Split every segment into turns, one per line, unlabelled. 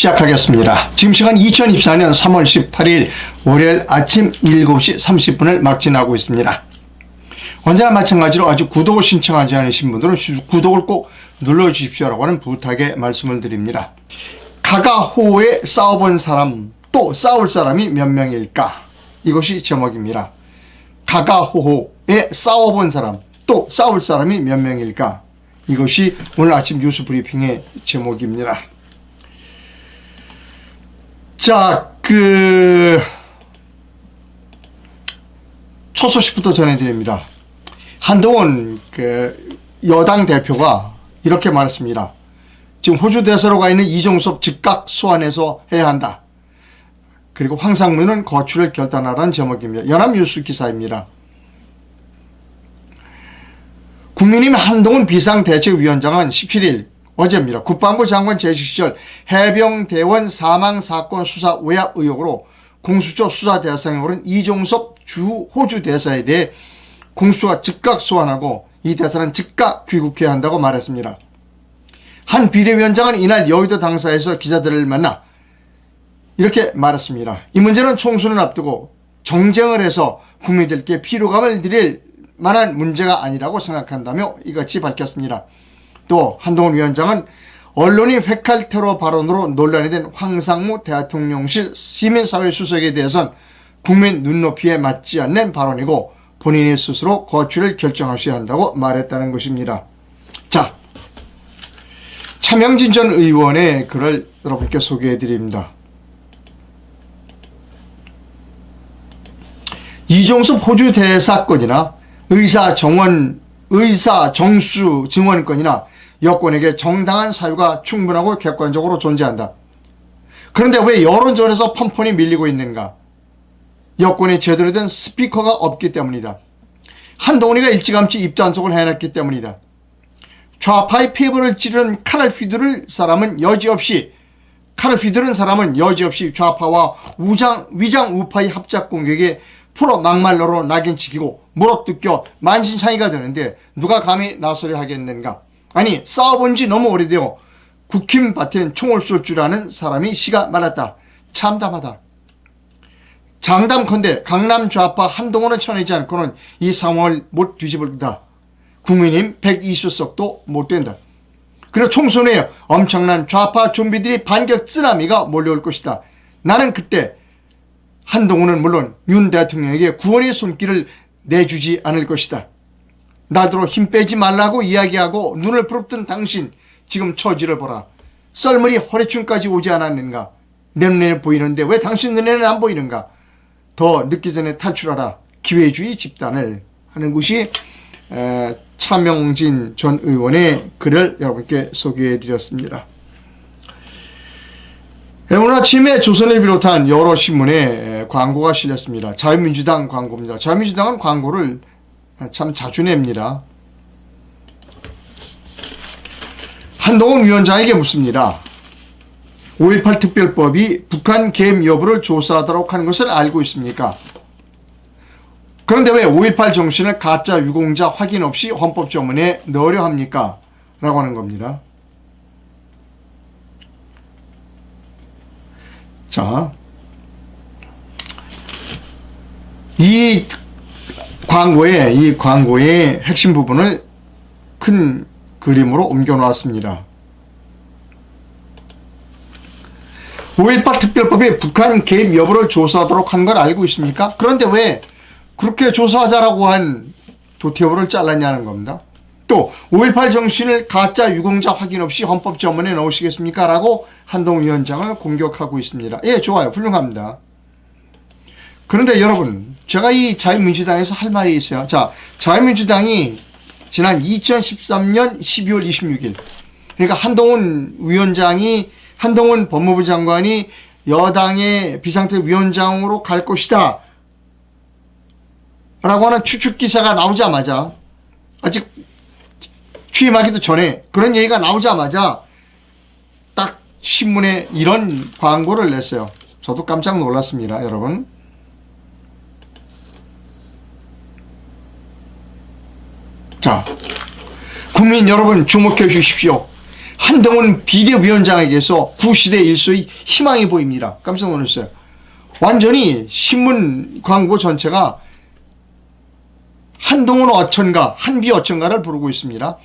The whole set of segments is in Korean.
시작하겠습니다. 지금 시간 2024년 3월 18일 월요일 아침 7시 30분을 막 지나고 있습니다. 언제나 마찬가지로 아직 구독을 신청하지 않으신 분들은 구독을 꼭 눌러주십시오라고 하는 부탁의 말씀을 드립니다. 가가호호에 싸워본 사람, 또 싸울 사람이 몇 명일까? 이것이 제목입니다. 가가호호에 싸워본 사람, 또 싸울 사람이 몇 명일까? 이것이 오늘 아침 뉴스 브리핑의 제목입니다. 자, 첫 소식부터 전해드립니다. 한동훈 여당 대표가 이렇게 말했습니다. 지금 호주 대사로 가 있는 이종섭 즉각 소환해서 해야 한다. 그리고 황상무는 거취를 결단하라는 제목입니다. 연합뉴스 기사입니다. 국민의힘 한동훈 비상대책위원장은 17일 어제입니다. 국방부 장관 재직 시절 해병대원 사망사건 수사 외압 의혹으로 공수처 수사 대상에 오른 이종섭 주 호주 대사에 대해 공수처가 즉각 소환하고 이 대사는 즉각 귀국해야 한다고 말했습니다. 한 비대위원장은 이날 여의도 당사에서 기자들을 만나 이렇게 말했습니다. 이 문제는 총선을 앞두고 정쟁을 해서 국민들께 피로감을 드릴 만한 문제가 아니라고 생각한다며 이같이 밝혔습니다. 또 한동훈 위원장은 언론이 회칼 테러 발언으로 논란이 된 황상무 대통령실 시민사회 수석에 대해선 국민 눈높이에 맞지 않는 발언이고 본인이 스스로 거취를 결정하셔야 한다고 말했다는 것입니다. 자, 차명진 전 의원의 글을 여러분께 소개해 드립니다. 이종섭 호주 대사건이나 의사 정수 증언건이나 여권에게 정당한 사유가 충분하고 객관적으로 존재한다. 그런데 왜 여론전에서 펀펀히 밀리고 있는가? 여권에 제대로 된 스피커가 없기 때문이다. 한동훈이가 일찌감치 입단속을 해놨기 때문이다. 좌파의 폐부를 찌르는 칼을 휘두를 사람은 여지없이 좌파와 위장 우파의 합작 공격에 프로 막말로로 낙인치기고 물어뜯겨 만신창이가 되는데 누가 감히 나서려 하겠는가? 아니, 싸워본 지 너무 오래되어 국힘밭엔 총을 쏠 줄 아는 사람이 시가 말았다. 참담하다. 장담컨대 강남 좌파 한동훈을 쳐내지 않고는 이 상황을 못 뒤집을다. 국민의힘 120석도 못 된다. 그리고 총선 후에 엄청난 좌파 좀비들이 반격 쓰나미가 몰려올 것이다. 나는 그때 한동훈은 물론 윤 대통령에게 구원의 손길을 내주지 않을 것이다. 나더러 힘 빼지 말라고 이야기하고 눈을 부릅뜬 당신, 지금 처지를 보라. 썰물이 허리춤까지 오지 않았는가? 내 눈에는 보이는데 왜 당신 눈에는 안 보이는가? 더 늦기 전에 탈출하라. 기회주의 집단을 하는 것이 차명진 전 의원의 글을 여러분께 소개해 드렸습니다. 오늘 아침에 조선을 비롯한 여러 신문에 광고가 실렸습니다. 자유민주당 광고입니다. 자유민주당은 광고를 참 자주 냅니다. 한동훈 위원장에게 묻습니다. 5.18 특별법이 북한 개입 여부를 조사하도록 하는 것을 알고 있습니까? 그런데 왜 5.18 정신을 가짜 유공자 확인 없이 헌법조문에 넣으려 합니까? 라고 하는 겁니다. 자, 이 광고의 핵심 부분을 큰 그림으로 옮겨 놓았습니다. 5.18 특별법이 북한 개입 여부를 조사하도록 한 걸 알고 있습니까? 그런데 왜 그렇게 조사하자라고 한 도태우를 잘랐냐는 겁니다. 또 5.18 정신을 가짜 유공자 확인 없이 헌법조문에 넣으시겠습니까? 라고 한동훈 위원장을 공격하고 있습니다. 예, 좋아요. 훌륭합니다. 그런데 여러분, 제가 이 자유민주당에서 할 말이 있어요. 자, 자유민주당이 지난 2013년 12월 26일, 그러니까 한동훈 법무부 장관이 여당의 비상대위원장으로 갈 것이다 라고 하는 추측 기사가 나오자마자, 아직 취임하기도 전에 그런 얘기가 나오자마자 딱 신문에 이런 광고를 냈어요. 저도 깜짝 놀랐습니다, 여러분. 자, 국민 여러분 주목해 주십시오. 한동훈 비대위원장에게서 구시대 일소의 희망이 보입니다. 깜짝 놀랐어요. 완전히 신문 광고 전체가 한동훈 어천가, 한비 어천가를 부르고 있습니다.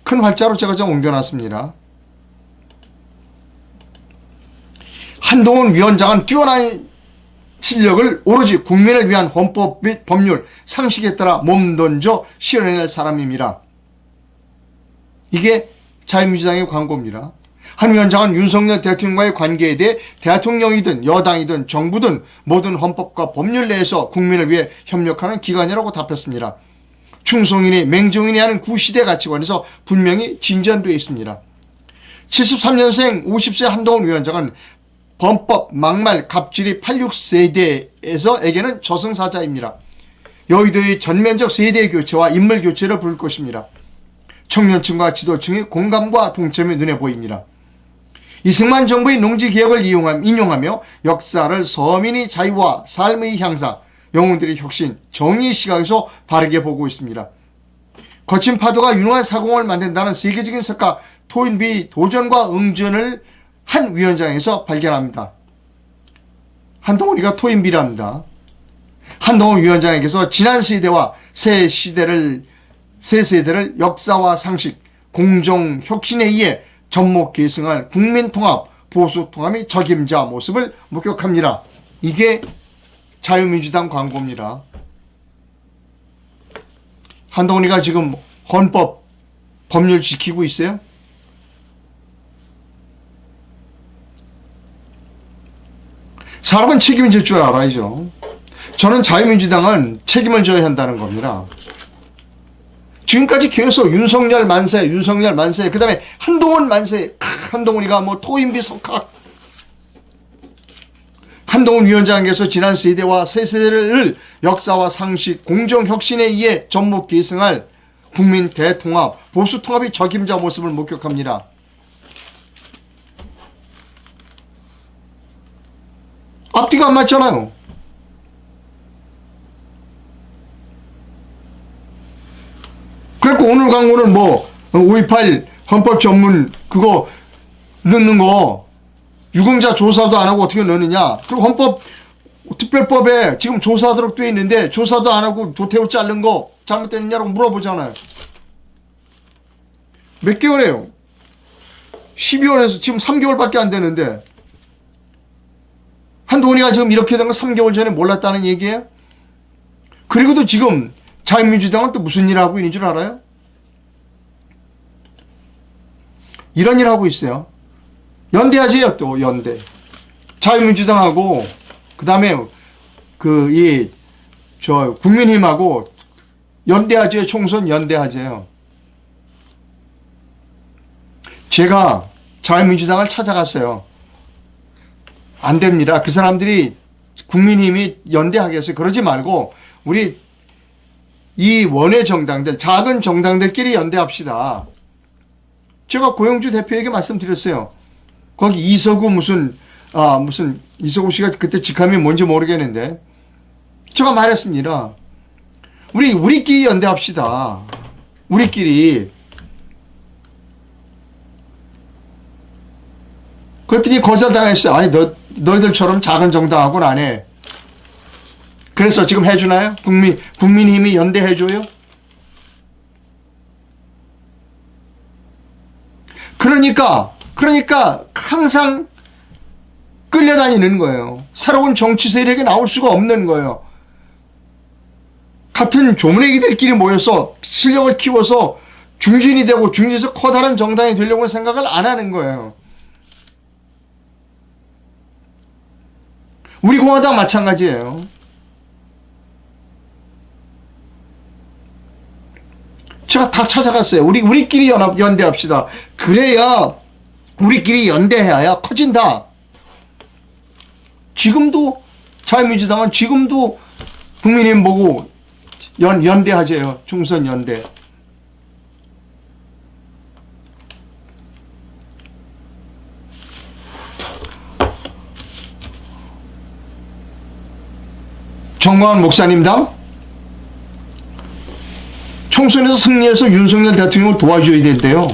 큰 활자로 제가 좀 옮겨놨습니다. 한동훈 위원장은 뛰어난 실력을 오로지 국민을 위한 헌법 및 법률, 상식에 따라 몸던져 실현해낼 사람입니다. 이게 자유민주당의 광고입니다. 한 위원장은 윤석열 대통령과의 관계에 대해 대통령이든 여당이든 정부든 모든 헌법과 법률 내에서 국민을 위해 협력하는 기관이라고 답했습니다. 충성인이 맹종인이 하는 구시대 가치관에서 분명히 진전되어 있습니다. 73년생 50세 한동훈 위원장은 범법, 막말, 갑질이 86세대에서에게는 저승사자입니다. 여의도의 전면적 세대 교체와 인물 교체를 부를 것입니다. 청년층과 지도층의 공감과 동참이 눈에 보입니다. 이승만 정부의 농지개혁을 인용하며 역사를 서민의 자유와 삶의 향상, 영웅들의 혁신, 정의의 시각에서 바르게 보고 있습니다. 거친 파도가 유능한 사공을 만든다는 세계적인 석가 토인비 도전과 응전을 한 위원장에서 발견합니다. 한동훈이가 토인비랍니다. 한동훈 위원장에게서 지난 세대와 새 세대를 역사와 상식, 공정, 혁신에 의해 접목 계승할 국민통합, 보수통합의 적임자 모습을 목격합니다. 이게 자유민주당 광고입니다. 한동훈이가 지금 헌법, 법률 지키고 있어요? 사람은 책임을 질 줄 알아야죠. 저는 자유민주당은 책임을 져야 한다는 겁니다. 지금까지 계속 윤석열 만세, 그 다음에 한동훈 만세, 한동훈이가 뭐 토인비 석학. 한동훈 위원장께서 지난 세대와 새 세대를 역사와 상식, 공정 혁신에 의해 접목 계승할 국민 대통합, 보수 통합의 적임자 모습을 목격합니다. 앞뒤가 안 맞잖아요. 그래갖고 오늘 광고는 뭐 5.18 헌법 전문 그거 넣는 거 유공자 조사도 안 하고 어떻게 넣느냐. 그리고 헌법 특별법에 지금 조사하도록 돼 있는데 조사도 안 하고 도태우 자른 거 잘못됐느냐고 물어보잖아요. 몇 개월이에요? 12월에서 지금 3개월밖에 안 되는데 한동훈이가 지금 이렇게 된 거 3개월 전에 몰랐다는 얘기예요? 그리고도 지금 자유민주당은 또 무슨 일을 하고 있는 줄 알아요? 이런 일을 하고 있어요. 연대하지요, 또 연대. 자유민주당하고 그 다음에 국민힘하고 연대하지요. 총선 연대하지요. 제가 자유민주당을 찾아갔어요. 안 됩니다. 그 사람들이 국민힘이 연대하겠어요. 그러지 말고 우리 이 원외 정당들, 작은 정당들끼리 연대합시다. 제가 고영주 대표에게 말씀드렸어요. 거기 이서구 이서구 씨가 그때 직함이 뭔지 모르겠는데 제가 말했습니다. 우리끼리 연대합시다. 우리끼리. 그랬더니 거절당했어요. 아니 너희들처럼 작은 정당하고는 안 해. 그래서 지금 해주나요? 국민힘이 연대해줘요? 그러니까 항상 끌려다니는 거예요. 새로운 정치 세력이 나올 수가 없는 거예요. 같은 조문애기들끼리 모여서 실력을 키워서 중진이 되고 중진에서 커다란 정당이 되려고 생각을 안 하는 거예요. 우리 공화당 마찬가지예요. 제가 다 찾아갔어요. 우리끼리 연대합시다. 그래야 우리끼리 연대해야 커진다. 지금도 자유민주당은 지금도 국민의힘 보고 연대하재요. 총선 연대. 정광훈 목사님당 총선에서 승리해서 윤석열 대통령을 도와줘야 된대요.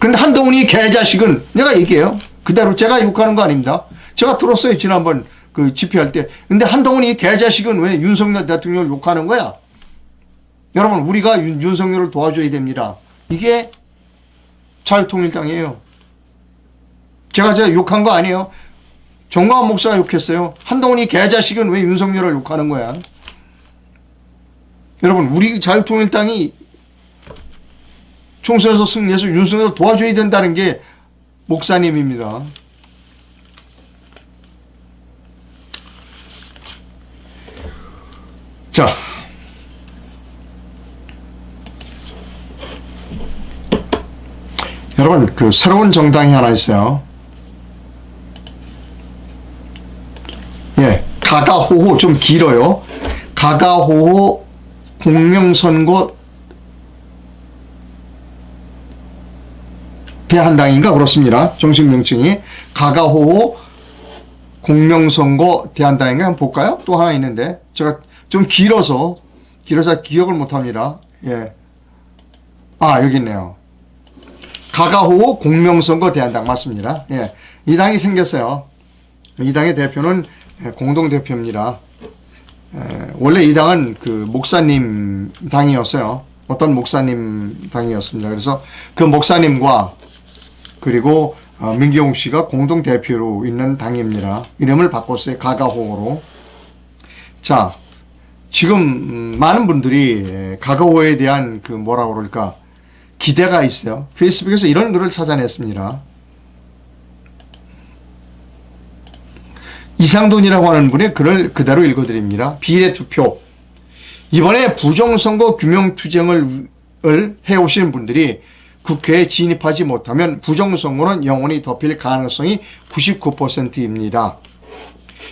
그런데 한동훈이 개자식은 내가 얘기해요. 그대로 제가 욕하는 거 아닙니다. 제가 들었어요. 지난번 그 집회할 때. 근데 한동훈이 개자식은 왜 윤석열 대통령을 욕하는 거야? 여러분, 우리가 윤석열을 도와줘야 됩니다. 이게 자유통일당이에요. 제가 욕한 거 아니에요. 정광훈 목사가 욕했어요. 한동훈이 개자식은 왜 윤석열을 욕하는 거야? 여러분, 우리 자유통일당이 총선에서 승리해서 윤석열을 도와줘야 된다는 게 목사님입니다. 자, 여러분, 그 새로운 정당이 하나 있어요. 예, 가가호호, 좀 길어요. 가가호호 공명선거 대한당인가 그렇습니다. 정식 명칭이 가가호호 공명선거 대한당인가 한번 볼까요? 또 하나 있는데 제가 좀 길어서 기억을 못합니다. 예, 아 여기 있네요. 가가호호 공명선거 대한당 맞습니다. 예, 이 당이 생겼어요. 이 당의 대표는 공동대표입니다. 원래 이 당은 그 목사님 당이었어요. 어떤 목사님 당이었습니다. 그래서 그 목사님과 그리고 민경욱 씨가 공동대표로 있는 당입니다. 이름을 바꿨어요. 가가호호로. 자, 지금 많은 분들이 가가호호에 대한 그 뭐라고 그럴까 기대가 있어요. 페이스북에서 이런 글을 찾아냈습니다. 이상돈이라고 하는 분의 글을 그대로 읽어드립니다. 비례투표. 이번에 부정선거 규명투쟁을 해오시는 분들이 국회에 진입하지 못하면 부정선거는 영원히 덮일 가능성이 99%입니다.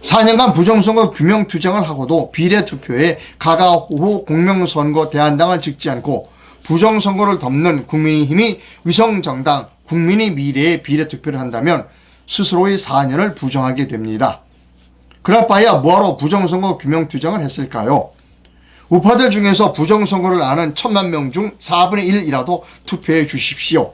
4년간 부정선거 규명투쟁을 하고도 비례투표에 가가호호 공명선거 대한당을 찍지 않고 부정선거를 덮는 국민의힘이 위성정당 국민의 미래에 비례투표를 한다면 스스로의 4년을 부정하게 됩니다. 그럴 바에야 뭐하러 부정선거 규명투쟁을 했을까요? 우파들 중에서 부정선거를 아는 1000만 명 중 4분의 1이라도 투표해 주십시오.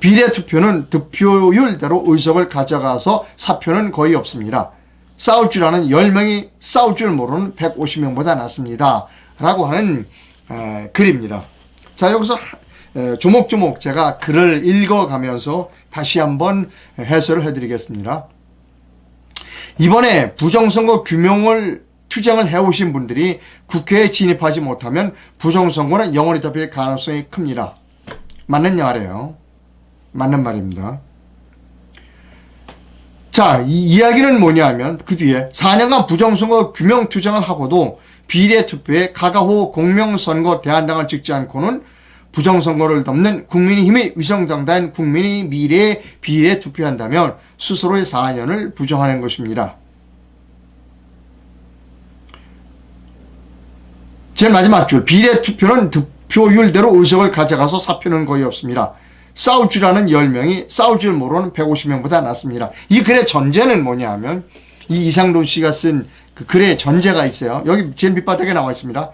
비례투표는 득표율대로 의석을 가져가서 사표는 거의 없습니다. 싸울 줄 아는 10명이 싸울 줄 모르는 150명보다 낫습니다. 라고 하는 글입니다. 자, 여기서 조목조목 제가 글을 읽어가면서 다시 한번 해설을 해드리겠습니다. 이번에 부정선거 규명을 투쟁을 해오신 분들이 국회에 진입하지 못하면 부정선거는 영원히 덮일 가능성이 큽니다. 맞는 말이에요. 맞는 말입니다. 자, 이 이야기는 뭐냐면 그 뒤에 4년간 부정선거 규명 투쟁을 하고도 비례투표에 가가호 공명선거 대한당을 찍지 않고는 부정선거를 덮는 국민의힘의 위성정당 국민의 미래에 비례투표한다면 스스로의 4년을 부정하는 것입니다. 제일 마지막 줄. 비례투표는 득표율대로 의석을 가져가서 사표는 거의 없습니다. 싸울 줄 아는 10명이 싸울 줄 모르는 150명보다 낫습니다. 이 글의 전제는 뭐냐 하면 이 이상돈 씨가 쓴 그 글의 전제가 있어요. 여기 제일 밑바닥에 나와 있습니다.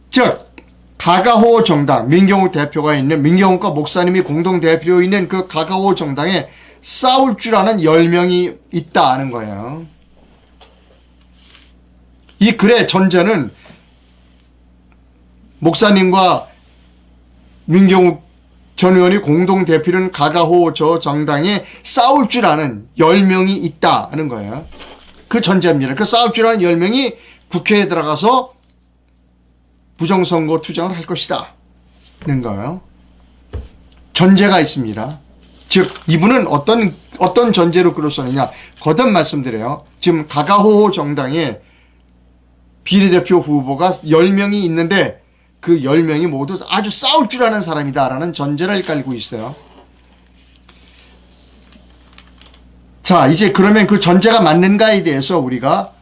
즉 가가호 정당 민경욱 대표가 있는 민경욱과 목사님이 공동대표로 있는 그 가가호 정당에 싸울 줄 아는 10명이 있다는 거예요. 이 글의 전제는 목사님과 민경욱 전 의원이 공동대표는 가가호 저 정당에 싸울 줄 아는 10명이 있다는 거예요. 그 전제입니다. 그 싸울 줄 아는 10명이 국회에 들어가서 부정선거 투쟁을 할 것이다. 는 거예요. 전제가 있습니다. 즉 이분은 어떤 전제로 글을 썼느냐. 거듭 말씀드려요. 지금 가가호 정당에 비례대표 후보가 10명이 있는데 그 10명이 모두 아주 싸울 줄 아는 사람이다라는 전제를 깔고 있어요. 자, 이제 그러면 그 전제가 맞는가에 대해서 우리가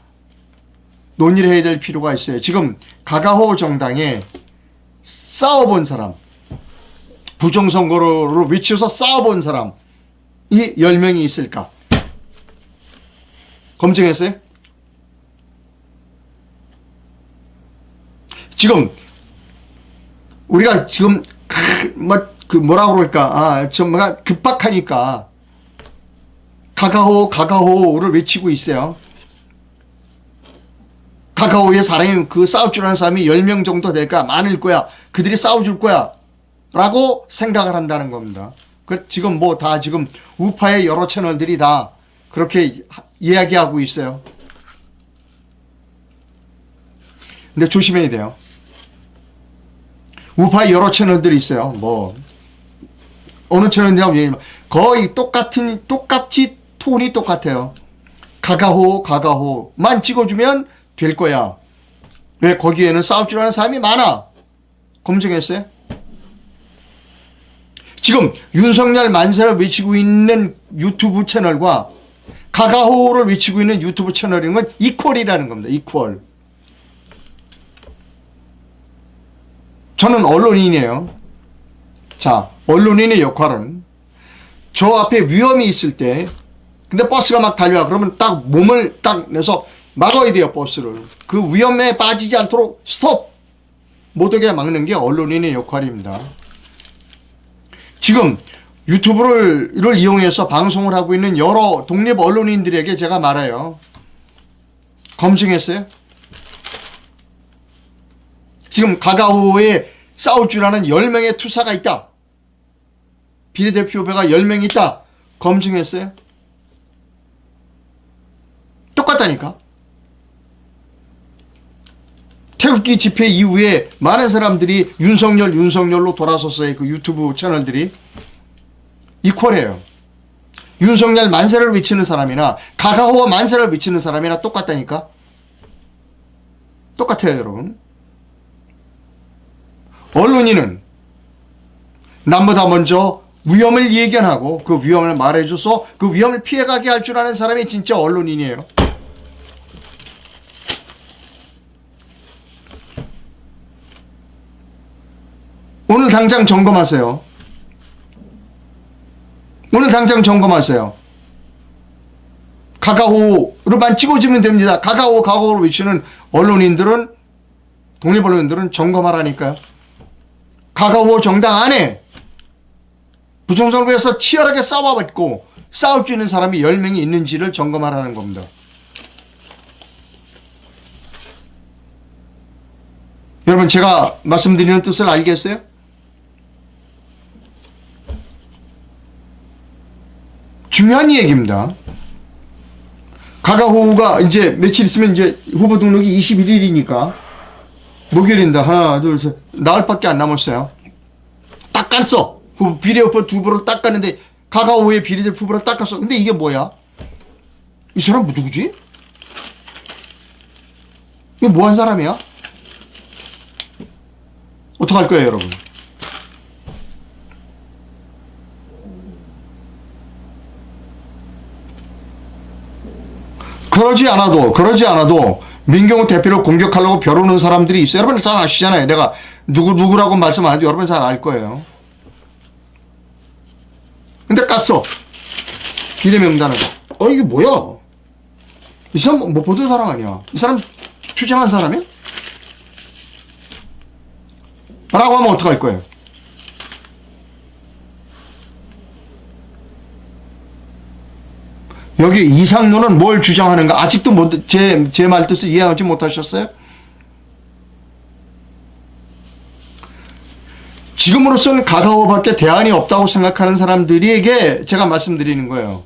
논의를 해야 될 필요가 있어요. 지금 가가호 정당에 싸워본 사람, 부정선거로 미쳐서 싸워본 사람이 10명이 있을까? 검증했어요? 지금 우리가 지금 그 뭐라고 그럴까, 정말 급박하니까 가가호를 외치고 있어요. 가가호에 사람이 그 싸울 줄 아는 사람이 10명 정도 될까, 많을 거야, 그들이 싸워줄 거야 라고 생각을 한다는 겁니다. 지금 뭐 다 지금 우파의 여러 채널들이 다 그렇게 이야기하고 있어요. 근데 조심해야 돼요. 우파의 여러 채널들이 있어요. 뭐 어느 채널이냐고 얘기하면 거의 똑같이 톤이 똑같아요. 가가호만 찍어주면 될 거야. 왜? 거기에는 싸울 줄 아는 사람이 많아. 검증했어요? 지금 윤석열 만세를 외치고 있는 유튜브 채널과 가가호를 외치고 있는 유튜브 채널인 건 이퀄이라는 겁니다. 이퀄. 저는 언론인이에요. 자, 언론인의 역할은 저 앞에 위험이 있을 때, 근데 버스가 막 달려와. 그러면 딱 몸을 딱 내서 막아야 돼요, 버스를. 그 위험에 빠지지 않도록 스톱! 못 오게 막는 게 언론인의 역할입니다. 지금 유튜브를 이용해서 방송을 하고 있는 여러 독립 언론인들에게 제가 말해요. 검증했어요? 지금 가가호에 싸울 줄 아는 10명의 투사가 있다. 비례대표 후보가 10명 있다. 검증했어요? 똑같다니까. 태극기 집회 이후에 많은 사람들이 윤석열로 돌아섰어요. 그 유튜브 채널들이. 이퀄해요. 윤석열 만세를 외치는 사람이나 가가호와 만세를 외치는 사람이나 똑같다니까. 똑같아요, 여러분. 언론인은 남보다 먼저 위험을 예견하고 그 위험을 말해줘서 그 위험을 피해가게 할 줄 아는 사람이 진짜 언론인이에요. 오늘 당장 점검하세요. 오늘 당장 점검하세요. 가가호로만 찍어주면 됩니다. 가가호를 외치는 언론인들은, 독립 언론인들은 점검하라니까요. 가가호 정당 안에 부정선거에서 치열하게 싸워봤고 싸울 수 있는 사람이 10명이 있는지를 점검하라는 겁니다. 여러분, 제가 말씀드리는 뜻을 알겠어요? 중요한 얘기입니다. 가가호가 이제 며칠 있으면 이제 후보 등록이 21일이니까 목요일인다. 하나, 둘, 셋. 나흘밖에 안 남았어요. 딱 깠어. 비례후보 두 후보를 딱 깠는데 가가호의 비례대 후보를 딱 깠어. 근데 이게 뭐야? 이 사람 누구지? 이거 뭐한 사람이야? 어떡할 거예요, 여러분? 그러지 않아도 민경호 대표를 공격하려고 벼르는 사람들이 있어요. 여러분 잘 아시잖아요. 내가 누구라고 말씀 안 해도 여러분 잘 알 거예요. 근데 깠어. 비례명단을. 이게 뭐야? 이 사람 못 보던 사람 아니야? 이 사람 추정한 사람이야? 라고 하면 어떡할 거예요? 여기 이상로는 뭘 주장하는가? 아직도 제 말 뜻을 이해하지 못하셨어요? 지금으로서는 가가호밖에 대안이 없다고 생각하는 사람들에게 제가 말씀드리는 거예요.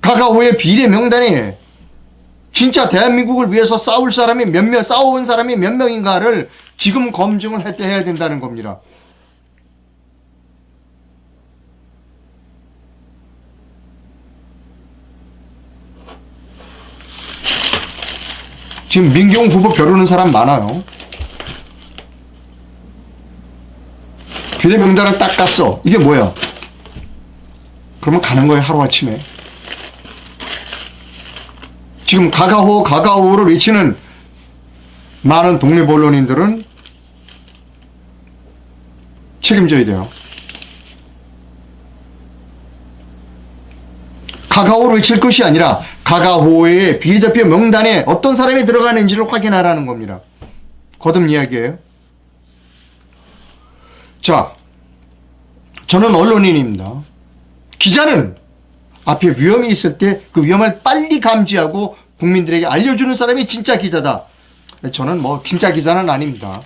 가가호의 비례 명단이 진짜 대한민국을 위해서 싸워온 사람이 몇 명인가를 지금 검증을 해야 된다는 겁니다. 지금 민경호 후보 벼르는 사람 많아요. 비례 명단을 딱 깠어. 이게 뭐야? 그러면 가는 거예요, 하루아침에. 지금 가가호를 외치는 많은 독립 언론인들은 책임져야 돼요. 가가호를 외칠 것이 아니라 가가호의 비례대표 명단에 어떤 사람이 들어가는지를 확인하라는 겁니다. 거듭 이야기예요. 자, 저는 언론인입니다. 기자는 앞에 위험이 있을 때 그 위험을 빨리 감지하고 국민들에게 알려주는 사람이 진짜 기자다. 저는 뭐 진짜 기자는 아닙니다.